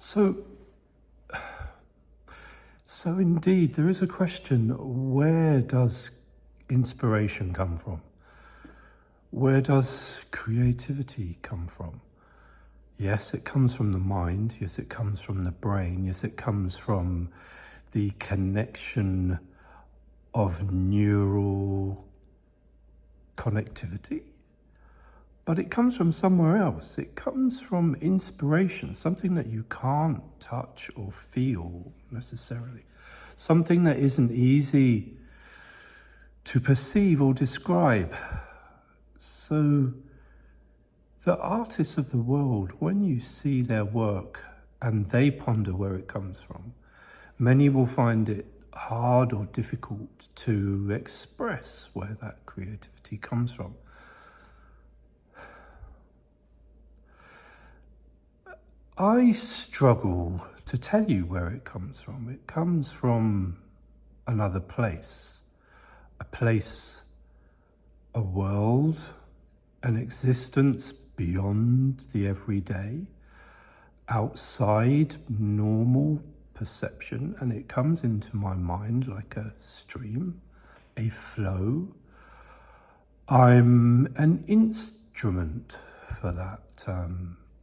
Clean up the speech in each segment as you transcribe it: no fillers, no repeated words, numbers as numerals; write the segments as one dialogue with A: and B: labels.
A: So, so indeed, there is a question, where does inspiration come from? Where does creativity come from? Yes, it comes from the mind. Yes, it comes from the brain. Yes, it comes from the connection of neural connectivity. But it comes from somewhere else. It comes from inspiration, something that you can't touch or feel necessarily. Something that isn't easy to perceive or describe. So the artists of the world, when you see their work and they ponder where it comes from, many will find it hard or difficult to express where that creativity comes from. I struggle to tell you where it comes from. It comes from another place, a world, an existence beyond the everyday, outside normal perception, and it comes into my mind like a stream, a flow. I'm an instrument for that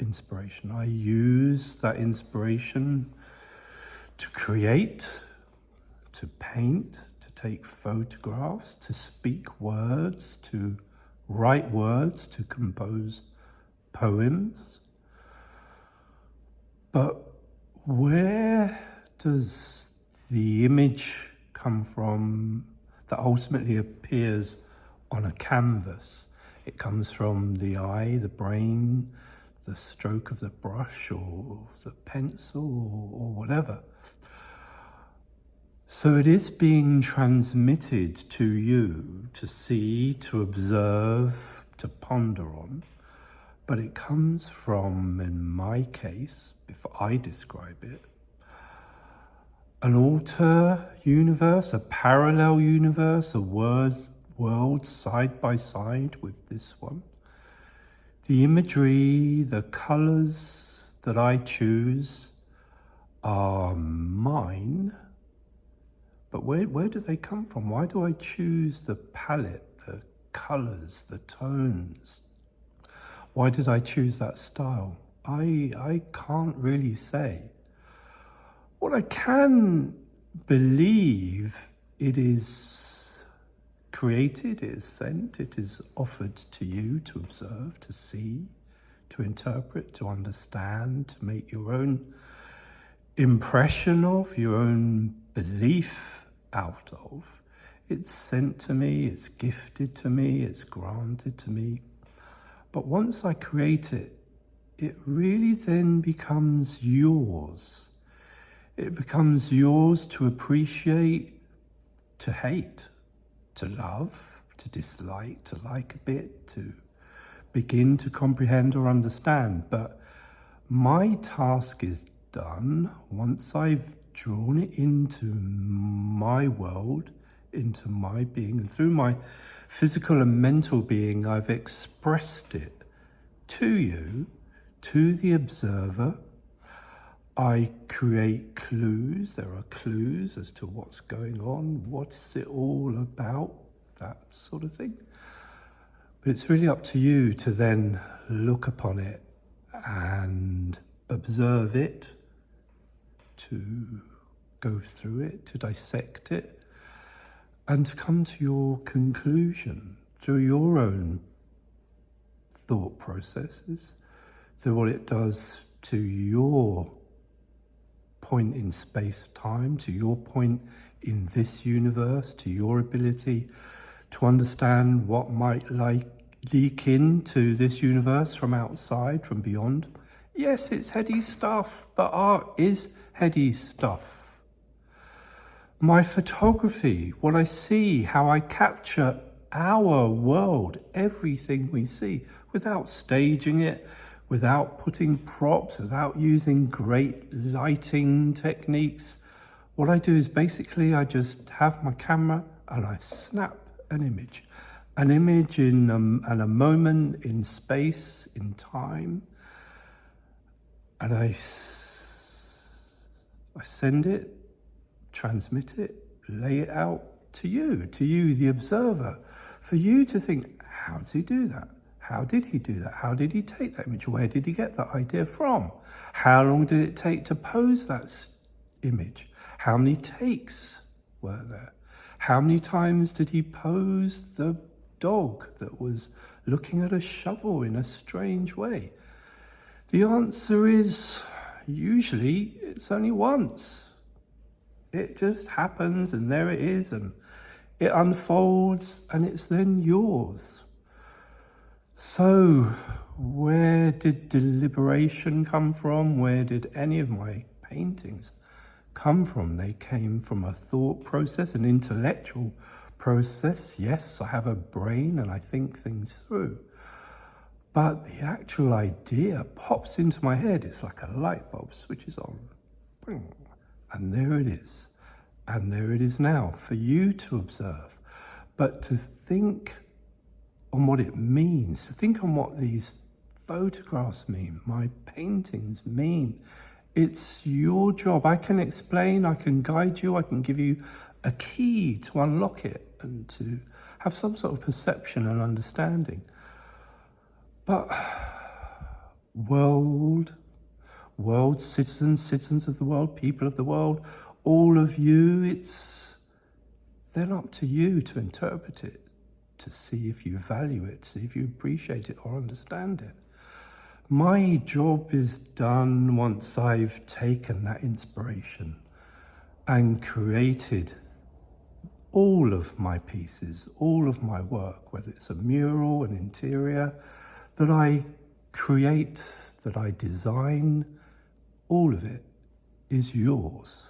A: inspiration. I use that inspiration to create, to paint, to take photographs, to speak words, to write words, to compose poems. But where does the image come from that ultimately appears on a canvas? It comes from the eye, the brain, the stroke of the brush or the pencil or whatever. So it is being transmitted to you to see, to observe, to ponder on, but it comes from, in my case, if I describe it, an alter universe, a parallel universe, a world side by side with this one. The imagery, the colors that I choose are mine, but where do they come from? Why do I choose the palette, the colors, the tones? Why did I choose that style? I can't really say. What I can believe, it is created, it is sent, it is offered to you to observe, to see, to interpret, to understand, to make your own impression of, your own belief out of. It's sent to me, it's gifted to me, it's granted to me. But once I create it, it really then becomes yours. It becomes yours to appreciate, to hate, to love, to dislike, to like a bit, to begin to comprehend or understand. But my task is done once I've drawn it into my world, into my being, and through my physical and mental being, I've expressed it to you, to the observer. I create clues. There are clues as to what's going on, what's it all about, that sort of thing. But it's really up to you to then look upon it and observe it, to go through it, to dissect it, and to come to your conclusion through your own thought processes, through what it does to your point in space-time, to your point in this universe, to your ability to understand what might leak into this universe from outside, from beyond. Yes, it's heady stuff, but art is heady stuff. My photography, what I see, how I capture our world, everything we see, without staging it, without putting props, without using great lighting techniques. What I do is basically I just have my camera and I snap an image in a moment, in space, in time, and I I send it, transmit it, lay it out to you, the observer, for you to think, how does he do that? How did he do that? How did he take that image? Where did he get that idea from? How long did it take to pose that image? How many takes were there? How many times did he pose the dog that was looking at a shovel in a strange way? The answer is usually it's only once. It just happens and there it is and it unfolds and it's then yours. So where did deliberation come from? Where did any of my paintings come from? They came from a thought process, an intellectual process. Yes, I have a brain and I think things through. But the actual idea pops into my head. It's like a light bulb switches on. And there it is. And there it is now for you to observe. But to think on what it means, to think on what these photographs mean, my paintings mean, it's your job. I can explain, I can guide you, I can give you a key to unlock it and to have some sort of perception and understanding. But world, citizens of the world, people of the world, all of you, it's then up to you to interpret it, to see if you value it, see if you appreciate it or understand it. My job is done once I've taken that inspiration and created all of my pieces, all of my work, whether it's a mural, an interior, that I create, that I design, all of it is yours.